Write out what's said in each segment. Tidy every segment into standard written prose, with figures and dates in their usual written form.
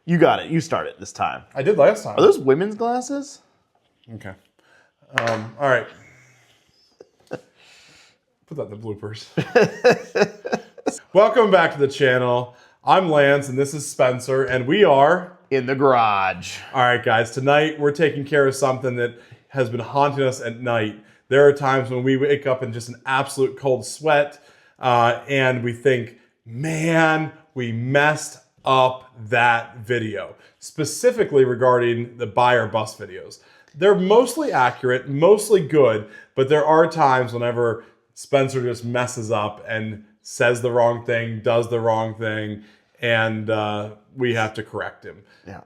You got it. You start it this time. I did last time. Are those women's glasses? Okay. All right. Put that in the bloopers. Welcome back to the channel. I'm Lance, and this is Spencer, and we are... In the garage. All right, guys. Tonight, we're taking care of something that has been haunting us at night. There are times when we wake up in just an absolute cold sweat, and we think, man, we messed up that video. Specifically regarding the buy or bust videos. They're mostly accurate, mostly good, but there are times whenever Spencer just messes up and says the wrong thing, does the wrong thing, and we have to correct him. Yeah.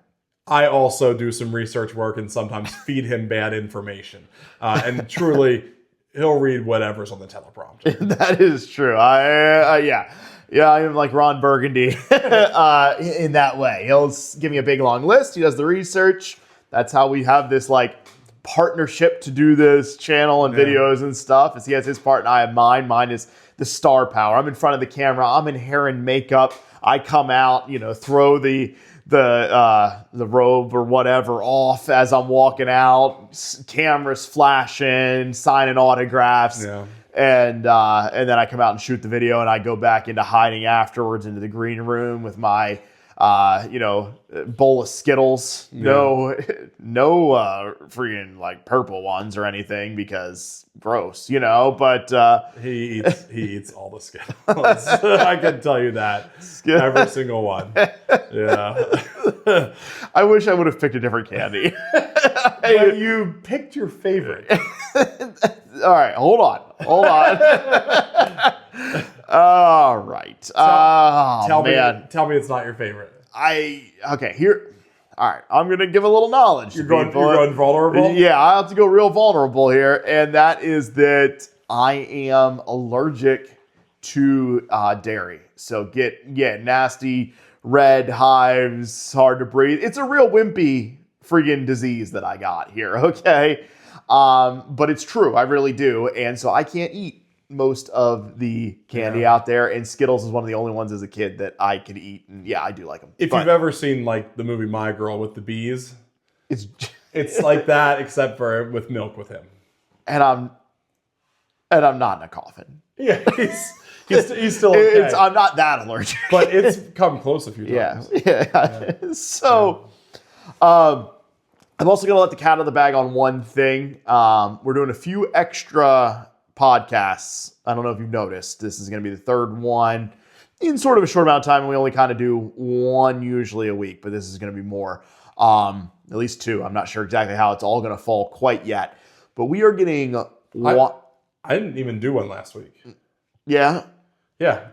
I also do some research work and sometimes feed him bad information. And truly, he'll read whatever's on the teleprompter. That is true. Yeah, I am like Ron Burgundy in that way. He'll give me a big long list. He does the research. That's how we have this like partnership to do this channel and videos and stuff. As he has his part and I have mine. Mine is the star power. I'm in front of the camera. I'm in hair and makeup. I come out, throw the robe or whatever off as I'm walking out. Cameras flashing, signing autographs. Yeah. And then I come out and shoot the video, and I go back into hiding afterwards into the green room with my, bowl of Skittles. Yeah. No freaking like purple ones or anything because gross, but he eats all the Skittles. I can tell you that. Every single one. Yeah. I wish I would have picked a different candy. But you picked your favorite. All right, hold on. All right. Tell me it's not your favorite. Here. All right, I'm going to give a little knowledge. You're going vulnerable? Yeah, I have to go real vulnerable here, and that is that I am allergic to dairy. So get nasty red hives, hard to breathe. It's a real wimpy friggin' disease that I got here, okay? But it's true, I really do. And so I can't eat most of the candy out there, and Skittles is one of the only ones as a kid that I could eat. And yeah, I do like them. If you've ever seen like the movie My Girl with the bees, it's like that except for with milk with him. And I'm not in a coffin. Yeah, he's still okay. I'm not that allergic, but it's come close a few times. Yeah. So, I'm also going to let the cat out of the bag on one thing. We're doing a few extra podcasts. I don't know if you've noticed. This is going to be the third one in sort of a short amount of time. And we only kind of do one usually a week, but this is going to be more. At least two. I'm not sure exactly how it's all going to fall quite yet. But we are getting... I didn't even do one last week. Yeah? Yeah,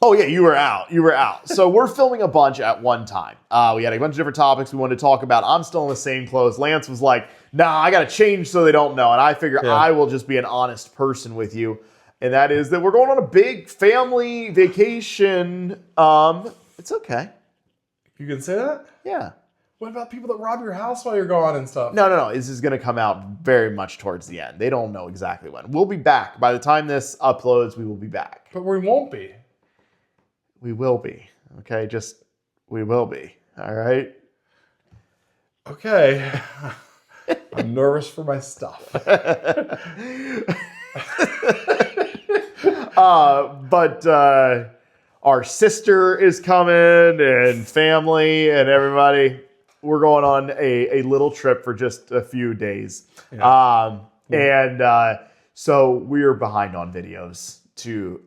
Oh, yeah, you were out. So we're filming a bunch at one time. We had a bunch of different topics we wanted to talk about. I'm still in the same clothes. Lance was like, nah, I got to change so they don't know. And I figure I will just be an honest person with you. And that is that we're going on a big family vacation. It's okay. You can say that? Yeah. What about people that rob your house while you're gone and stuff? No. This is going to come out very much towards the end. They don't know exactly when. We'll be back. By the time this uploads, we will be back. But we won't be. We will be. Okay, we will be. All right? Okay. I'm nervous for my stuff. But our sister is coming and family and everybody. We're going on a little trip for just a few days. Yeah. So we're behind on videos to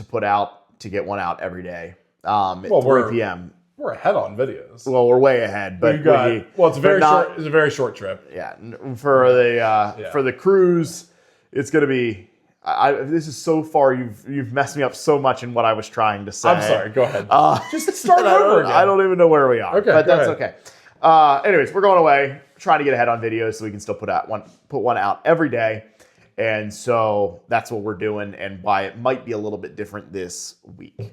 put out, to get one out every day at 3 p.m. We're ahead on videos. Well, we're way ahead, but it's a very short trip. Yeah, for the cruise, it's going to be. This is so far. You've messed me up so much in what I was trying to say. I'm sorry. Go ahead. Just start over again. I don't even know where we are. Okay, but that's okay. Anyways, we're going away, trying to get ahead on videos so we can still put one out every day. And so that's what we're doing, and why it might be a little bit different this week.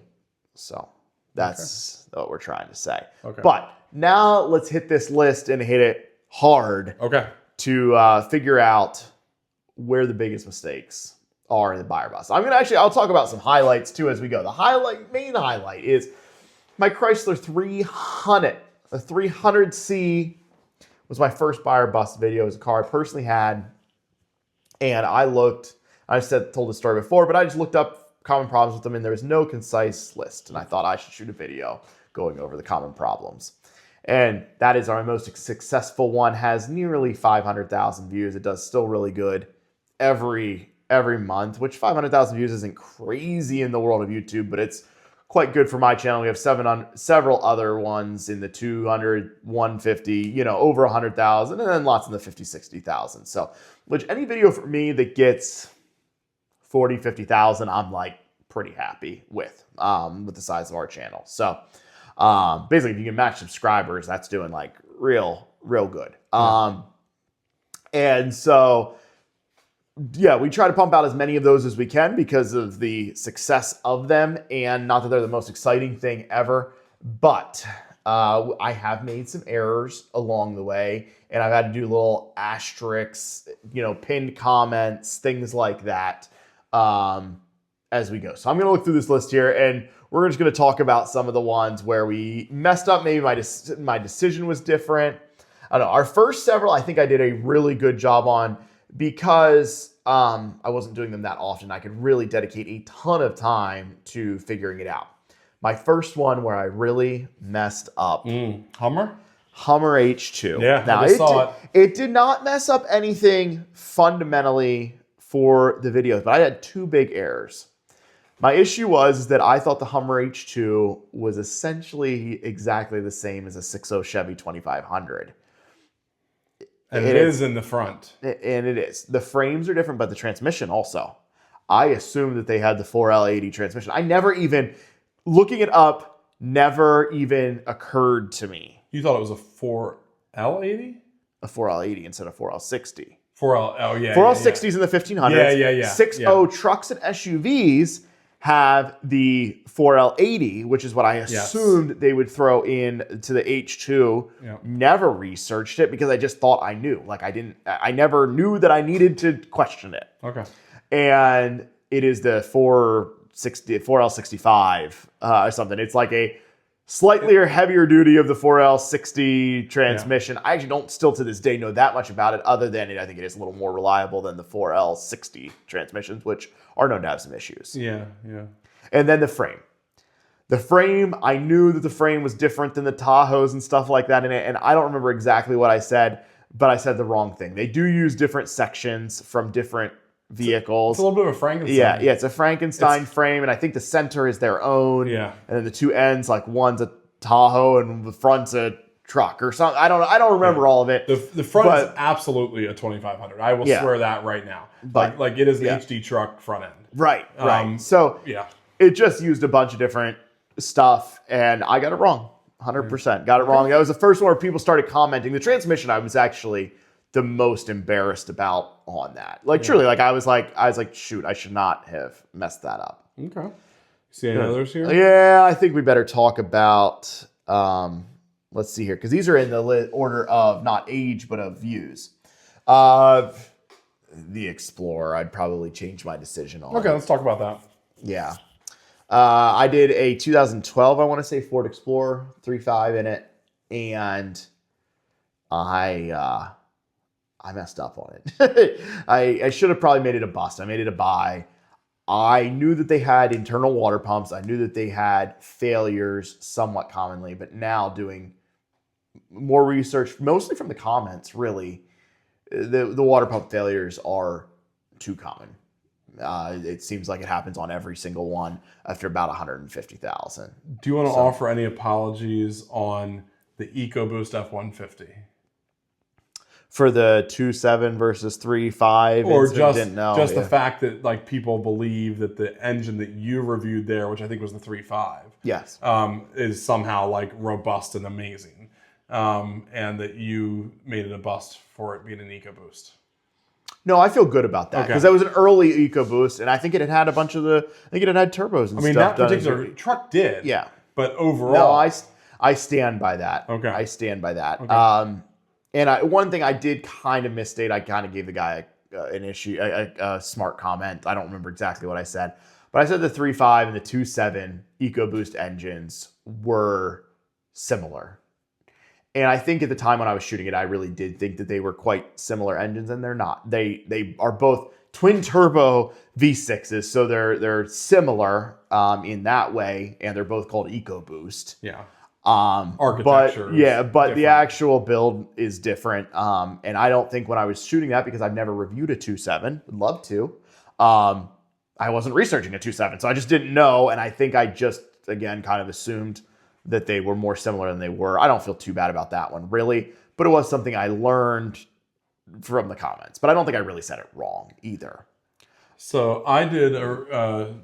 So that's what we're trying to say. Okay. But now let's hit this list and hit it hard. Okay. To figure out where the biggest mistakes are in the buy or bust. I'll talk about some highlights too as we go. The main highlight is my Chrysler 300. The 300C was my first buy or bust video. It was a car I personally had. And told the story before, but I just looked up common problems with them, and there was no concise list. And I thought I should shoot a video going over the common problems. And that is our most successful one. Has nearly 500,000 views. It does still really good every month, which 500,000 views isn't crazy in the world of YouTube, but it's quite good for my channel. We have several other ones in the 200, 150, over 100,000, and then lots in the 50, 60,000. So, which any video for me that gets 40, 50,000, I'm like pretty happy with the size of our channel. So, basically, if you can match subscribers, that's doing like real good. And so, yeah, we try to pump out as many of those as we can because of the success of them, and not that they're the most exciting thing ever, but I have made some errors along the way, and I've had to do little asterisks, pinned comments, things like that as we go. So I'm going to look through this list here, and we're just going to talk about some of the ones where we messed up. Maybe my decision was different. I don't know. Our first several, I think I did a really good job on, because I wasn't doing them that often. I could really dedicate a ton of time to figuring it out. My first one where I really messed up. Hummer H2. Yeah, now, I just saw it. It did not mess up anything fundamentally for the videos, but I had two big errors. My issue was that I thought the Hummer H2 was essentially exactly the same as a 6.0 Chevy 2500. And it is in the front. And it is. The frames are different, but the transmission also. I assumed that they had the 4L80 transmission. I never even, looking it up, never even occurred to me. You thought it was a 4L80? A 4L80 instead of 4L60. 4L, oh yeah. 4L60s in the 1500s. Yeah. 6.0 trucks and SUVs have the 4L80, which is what I assumed they would throw in to the H2. Yep. Never researched it because I just thought I knew. I never knew that I needed to question it. Okay. And it is the 4L65 or something. It's like a slightly heavier duty of the 4L60 transmission. I actually don't still to this day know that much about it, other than I think it is a little more reliable than the 4L60 transmissions, which are known to have some issues. Yeah. And then the frame. The frame, I knew that the frame was different than the Tahoes and stuff like that in it, and I don't remember exactly what I said, but I said the wrong thing. They do use different sections from different vehicles. It's a little bit of a Frankenstein. Yeah, it's a Frankenstein frame, and I think the center is their own. Yeah. And then the two ends, like one's a Tahoe and the front's a truck or something. I don't remember all of it. The front is absolutely a 2500. I will swear that right now. But like it is an HD truck front end. Right. So it just used a bunch of different stuff, and I got it wrong. 100% got it wrong. That was the first one where people started commenting. The transmission, I was actually the most embarrassed about on that. Truly, I was like, shoot, I should not have messed that up. Okay. See any others here? Yeah, I think we better talk about, let's see here, because these are in the order of not age, but of views. The Explorer, I'd probably change my decision on. Okay, let's talk about that. Yeah. I did a 2012, I want to say, Ford Explorer 3.5 in it, and I messed up on it. I should have probably made it a bust. I made it a buy. I knew that they had internal water pumps. I knew that they had failures somewhat commonly, but now doing more research, mostly from the comments, really, the water pump failures are too common. It seems like it happens on every single one after about 150,000. Do you want to offer any apologies on the EcoBoost F-150? For the 2.7 versus 3.5, or just the fact that people believe that the engine that you reviewed there, which I think was the 3.5, yes, is somehow robust and amazing, and that you made it a bust for it being an EcoBoost. No, I feel good about that because that was an early EcoBoost, and I think it had a bunch of I think it had turbos and stuff. That particular truck did. Yeah, but overall, no, I stand by that. Okay, I stand by that. Okay. And one thing I did kind of misstate, I kind of gave the guy a smart comment. I don't remember exactly what I said, but I said the 3.5 and the 2.7 EcoBoost engines were similar. And I think at the time when I was shooting it, I really did think that they were quite similar engines, and they're not. They are both twin turbo V6s, so they're similar in that way, and they're both called EcoBoost. Yeah. Architecture. But the different. actual build is different. And I don't think when I was shooting that, because I've never reviewed a 2.7, would love to. I wasn't researching a 2.7, so I just didn't know. And I think I just, again, kind of assumed that they were more similar than they were. I don't feel too bad about that one, really. But it was something I learned from the comments. But I don't think I really said it wrong either. So I did a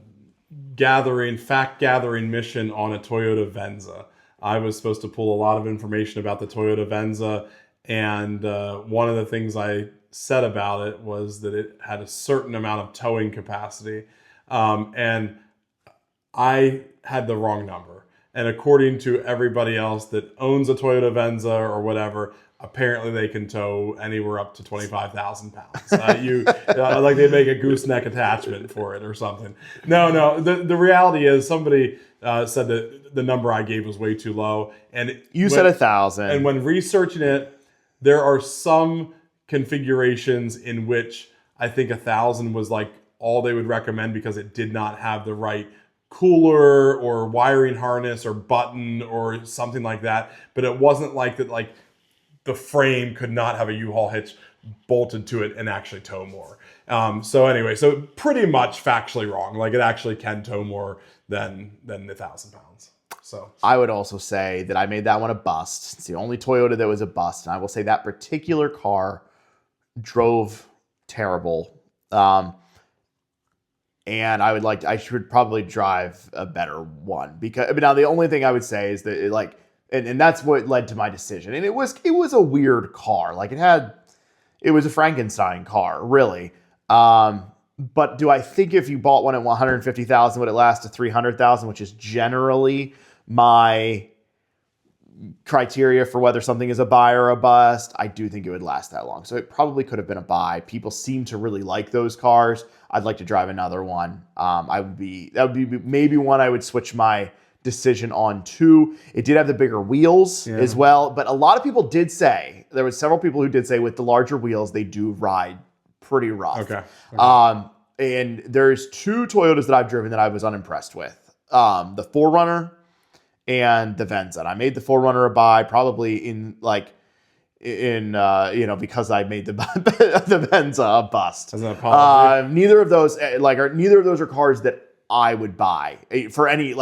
fact gathering mission on a Toyota Venza. I was supposed to pull a lot of information about the Toyota Venza, and one of the things I said about it was that it had a certain amount of towing capacity, and I had the wrong number. And according to everybody else that owns a Toyota Venza or whatever, apparently they can tow anywhere up to 25,000 pounds. Like they make a gooseneck attachment for it or something. No. The reality is somebody said that the number I gave was way too low. And you said 1,000. And when researching it, there are some configurations in which I think 1,000 was like all they would recommend because it did not have the right cooler or wiring harness or button or something like that. But it wasn't like that, like the frame could not have a U-Haul hitch bolted to it and actually tow more. So pretty much factually wrong. Like it actually can tow more than 1,000 pounds. So I would also say that I made that one a bust. It's the only Toyota that was a bust. And I will say that particular car drove terrible. And I should probably drive a better one, because now the only thing I would say is that and that's what led to my decision. And it was a weird car. Like it was a Frankenstein car, really. But do I think if you bought one at 150,000, would it last to 300,000, which is generally my criteria for whether something is a buy or a bust? I do think it would last that long. So it probably could have been a buy. People seem to really like those cars. I'd like to drive another one. That would be maybe one I would switch my decision on too. It did have the bigger wheels as well, but a lot of people did say, there was several people who did say with the larger wheels, they do ride pretty rough. Okay. And there's two Toyotas that I've driven that I was unimpressed with. The 4Runner and the Venza. And I made the 4Runner a buy, probably because I made the Venza a bust. As an apology. Neither of those are cars that I would buy for any,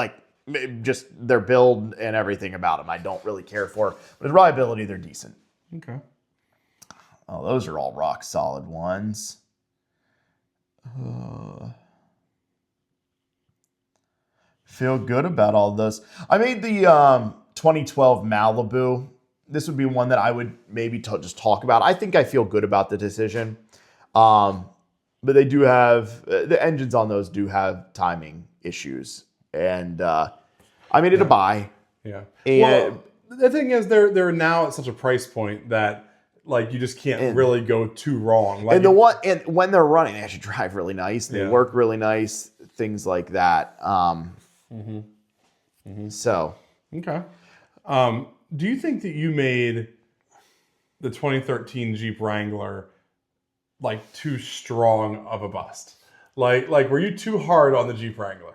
just their build and everything about them I don't really care for. But with reliability, they're decent. Okay. Oh, those are all rock solid ones. Feel good about all those. I made the 2012 Malibu. This would be one that I would maybe just talk about. I think I feel good about the decision. But they do have, the engines on those do have timing issues. And I made it a buy. Yeah. And the thing is, they're now at such a price point that you just can't really go too wrong. And when they're running, they actually drive really nice. They work really nice. Things like that. So okay. Do you think that you made the 2013 Jeep Wrangler too strong of a bust? Were you too hard on the Jeep Wrangler?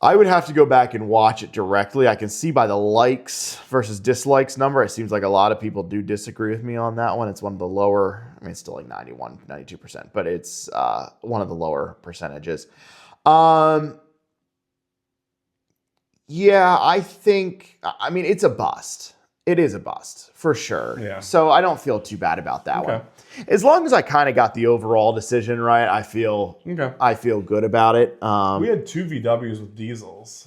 I would have to go back and watch it directly. I can see by the likes versus dislikes number, it seems like a lot of people do disagree with me on that one. It's one of the lower, it's still 91, 92%, but it's one of the lower percentages. Yeah, I think, it's a bust. It is a bust, for sure. Yeah. So I don't feel too bad about that one. As long as I kind of got the overall decision right, I feel good about it. We had two VWs with diesels.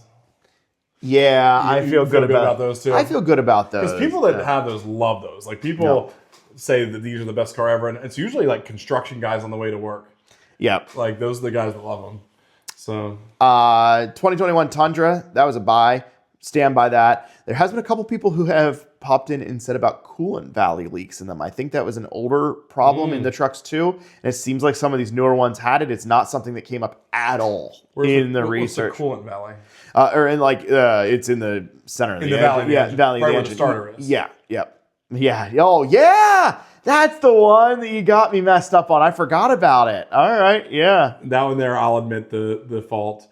Yeah, I feel good about those too. I feel good about those. Because people that have those love those. People say that these are the best car ever, and it's usually construction guys on the way to work. Yep. Those are the guys that love them. So 2021 Tundra, that was a buy. stand by that. There has been a couple people who have popped in and said about coolant valley leaks in them. I think that was an older problem in the trucks too. And it seems like some of these newer ones had it. It's not something that came up at all in the research. What's the coolant valley? Or in like, it's in the center of the valley. Yeah, valley right of the where engine. the starter is. Yeah. Oh, yeah. That's the one that you got me messed up on. I forgot about it. All right. Yeah. That one there, I'll admit the fault.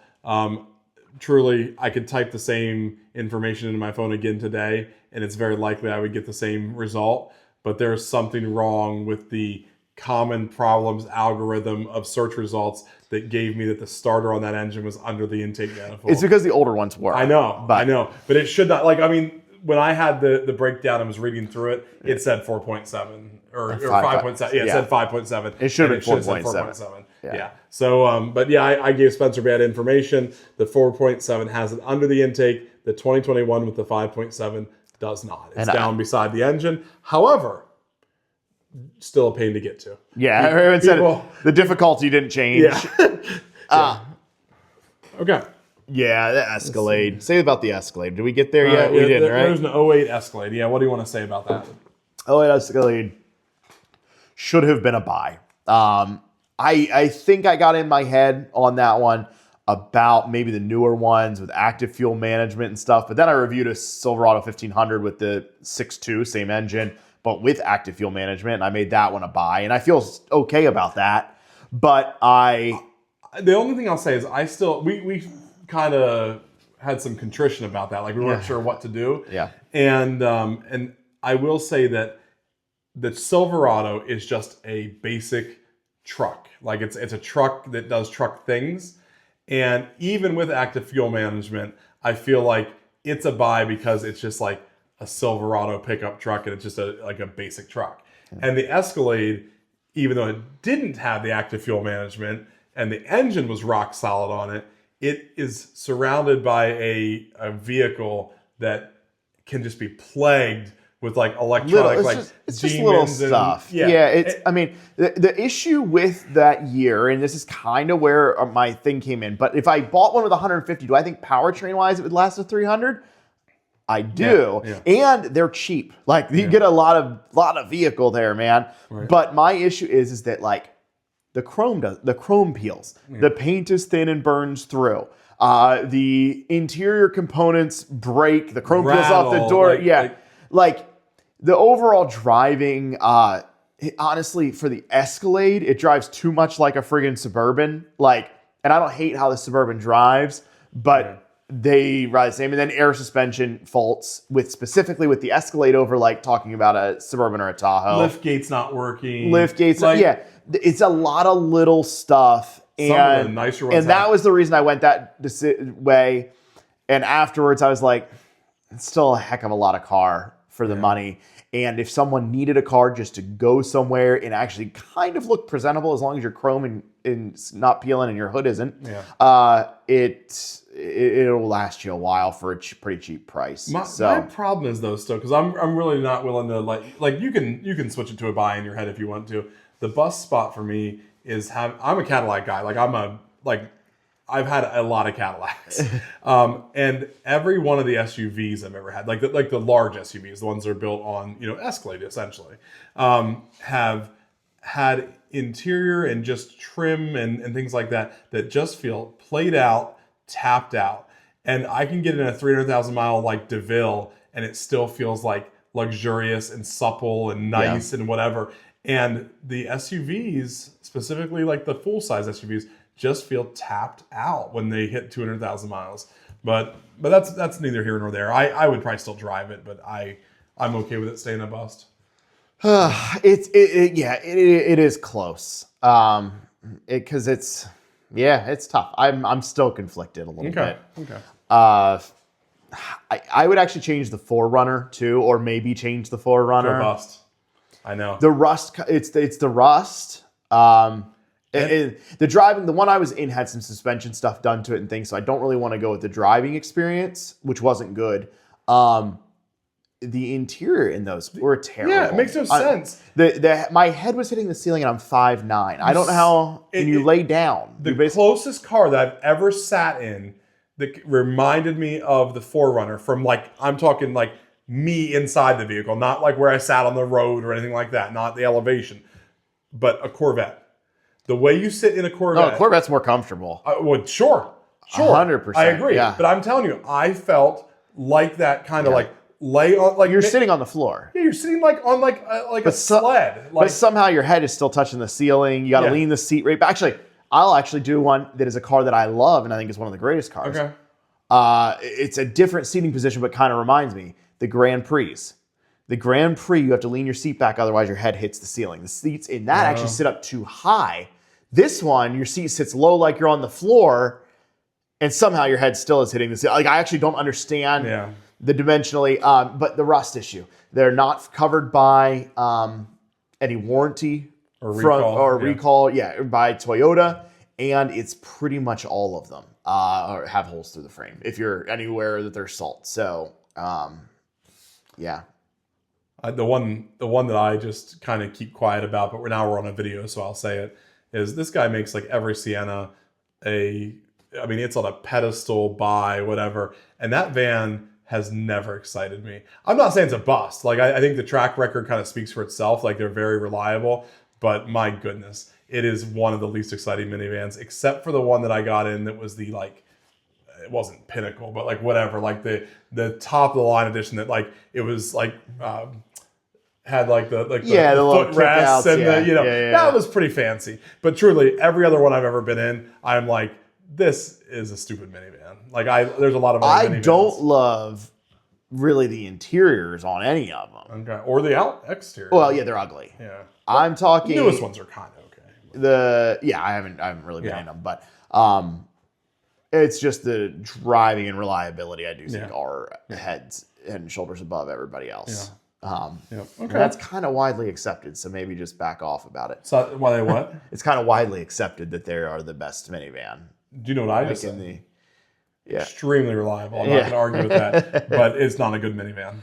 Truly, I could type the same information into my phone again today, and it's very likely I would get the same result. But there's something wrong with the common problems algorithm of search results that gave me that the starter on that engine was under the intake manifold. It's because the older ones were. I know. But it should not, when I had the breakdown and was reading through it, it said 4.7 or 5.7. Yeah, it said 5.7. It should have been 4.7. Yeah. So, but yeah, I gave Spencer bad information. The 4.7 has it under the intake. The 2021 with the 5.7 does not. It's down beside the engine. However, still a pain to get to. Yeah, everyone said the difficulty didn't change. Yeah. Okay. Yeah, the Escalade. Say about the Escalade. Did we get there yet? We didn't, right? There's an 08 Escalade. Yeah, what do you want to say about that? 08 Escalade should have been a buy. I think I got in my head on that one about maybe the newer ones with active fuel management and stuff. But then I reviewed a Silverado 1500 with the 6.2, same engine, but with active fuel management. And I made that one a buy. And I feel okay about that. But the only thing I'll say is we kind of had some contrition about that. Like we weren't sure what to do. Yeah. And I will say that the Silverado is just a basic truck. Like it's a truck that does truck things. And even with active fuel management, I feel like it's a buy because it's just like a Silverado pickup truck and it's just a basic truck. And the Escalade, even though it didn't have the active fuel management and the engine was rock solid on it, it is surrounded by a vehicle that can just be plagued with like electronic, it's just little stuff. The issue with that year, and this is kind of where my thing came in, but if I bought one with 150, do I think powertrain wise it would last a 300? I do. And they're cheap. Like you get a lot of vehicle there, man. Right. But my issue is that like the chrome peels. The paint is thin and burns through. The interior components break. The chrome peels off the door. Like the overall driving, honestly, for the Escalade, it drives too much like a friggin' Suburban. Like, and I don't hate how the Suburban drives, but they ride the same. And then air suspension faults specifically with the Escalade over like talking about a Suburban or a Tahoe. Liftgate's not working. It's a lot of little stuff. Some of the nicer ones. And that was the reason I went that way. And afterwards, I was like, it's still a heck of a lot of car for the money. And if someone needed a car just to go somewhere and actually kind of look presentable, as long as your chrome and not peeling and your hood isn't, it'll last you a while for a pretty cheap price. My problem is though, still, because I'm really not willing to like you can switch it to a buy in your head if you want to. The bust spot for me is I'm a Cadillac guy. I've had a lot of Cadillacs, and every one of the SUVs I've ever had, like the large SUVs, the ones that are built on Escalade essentially, have had interior and just trim and things like that just feel played out, tapped out, and I can get in a 300,000 mile like DeVille, and it still feels like luxurious and supple and nice and whatever. And the SUVs, specifically like the full size SUVs, just feel tapped out when they hit 200,000 miles. But that's neither here nor there. I would probably still drive it, but I'm okay with it staying a bust. It is close. Because it's tough. I'm still conflicted a little bit. Okay. I would actually change the 4Runner too, or maybe change the 4Runner. To a bust. I know. The rust. It's the rust. The driving, the one I was in had some suspension stuff done to it and things, so I don't really want to go with the driving experience, which wasn't good. The interior in those were terrible. Yeah, it makes no sense. My head was hitting the ceiling and I'm 5'9". I don't know how you lay down. The closest car that I've ever sat in that reminded me of the 4Runner from like, I'm talking like me inside the vehicle, not like where I sat on the road or anything like that, not the elevation, but a Corvette. The way you sit in a Corvette. No, a Corvette's more comfortable. Well, sure. 100%. I agree. Yeah. But I'm telling you, I felt like that kind of like lay on, like You're sitting on the floor. Yeah, you're sitting like on like a sled. But somehow your head is still touching the ceiling. You got to lean the seat right back. Actually, I'll actually do one that is a car that I love and I think is one of the greatest cars. Okay. It's a different seating position, but kind of reminds me. The Grand Prix. The Grand Prix, you have to lean your seat back, otherwise your head hits the ceiling. The seats in that actually sit up too high. This one, your seat sits low like you're on the floor, and somehow your head still is hitting the ceiling. Like, I actually don't understand the dimensionally, but the rust issue. They're not covered by any warranty or recall. By Toyota, and it's pretty much all of them have holes through the frame if you're anywhere that there's salt. So, yeah. The one that I just kind of keep quiet about, but we're on a video, so I'll say it, is this guy makes like every Sienna it's on a pedestal by whatever, and that van has never excited me. I'm not saying it's a bust. Like, I think the track record kind of speaks for itself. Like, they're very reliable, but my goodness, it is one of the least exciting minivans, except for the one that I got in that was the like, it wasn't pinnacle, but like whatever, like the top of the line edition that like, it was like, had like the footrests and that was pretty fancy. But truly, every other one I've ever been in, I'm like, this is a stupid minivan. Like, there's a lot of other minivans. I don't love really the interiors on any of them. Okay, or the exterior. Well, yeah, they're ugly. Yeah, I'm talking. The newest ones are kind of okay. I haven't really been in them, but it's just the driving and reliability. I do think are heads and shoulders above everybody else. Okay. That's kind of widely accepted, so maybe just back off about it. So why they what? It's kind of widely accepted that they are the best minivan. Do you know what I just said? Extremely reliable. I'm not going to argue with that, but it's not a good minivan.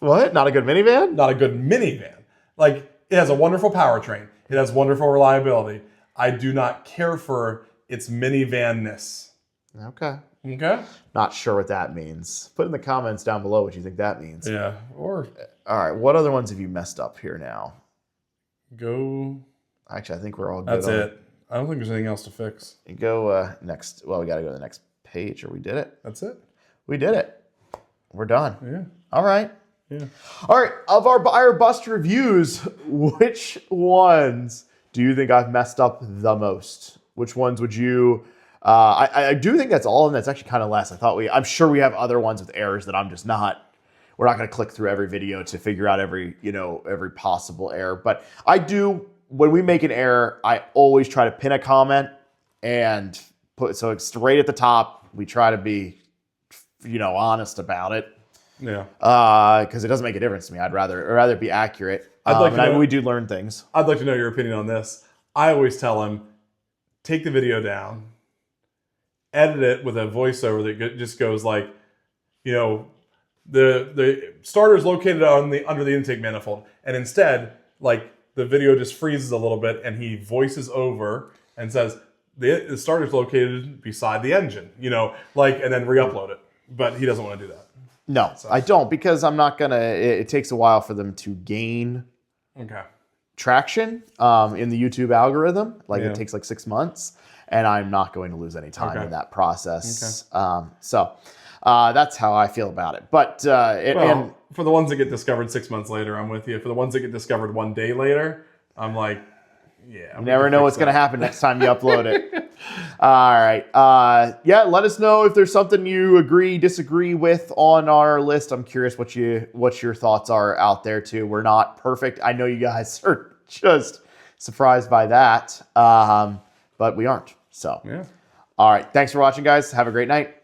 What? Not a good minivan? Not a good minivan. Like, it has a wonderful powertrain. It has wonderful reliability. I do not care for its minivan-ness. Okay. Okay? Not sure what that means. Put in the comments down below what you think that means. Yeah. Or... All right. What other ones have you messed up here now? Actually, I think we're all good. That's it. I don't think there's anything else to fix. Go next. Well, we got to go to the next page, or we did it. That's it. We did it. We're done. Yeah. All right. Yeah. All right. Of our buy or bust reviews, which ones do you think I've messed up the most? Which ones would you... I do think that's all of them. That's actually kind of less. I'm sure we have other ones with errors that I'm just not... We're not going to click through every video to figure out every possible error. But I do, when we make an error, I always try to pin a comment and so it's right at the top. We try to be, honest about it. Yeah. Because it doesn't make a difference to me. I'd rather be accurate. We do learn things. I'd like to know your opinion on this. I always tell him, take the video down, edit it with a voiceover that just goes like, the starter is located under the intake manifold, and instead, like, the video just freezes a little bit, and he voices over and says the starter is located beside the engine, and then re-upload it. But he doesn't want to do that. No, so. I don't, because I'm not gonna. It takes a while for them to gain traction in the YouTube algorithm. Like, it takes like 6 months, and I'm not going to lose any time in that process. So. That's how I feel about it. But and for the ones that get discovered 6 months later, I'm with you. For the ones that get discovered 1 day later, I'm like, yeah. You never know what's going to happen next time you upload it. All right. Let us know if there's something you disagree with on our list. I'm curious what your thoughts are out there too. We're not perfect. I know you guys are just surprised by that, but we aren't. So, yeah. All right. Thanks for watching, guys. Have a great night.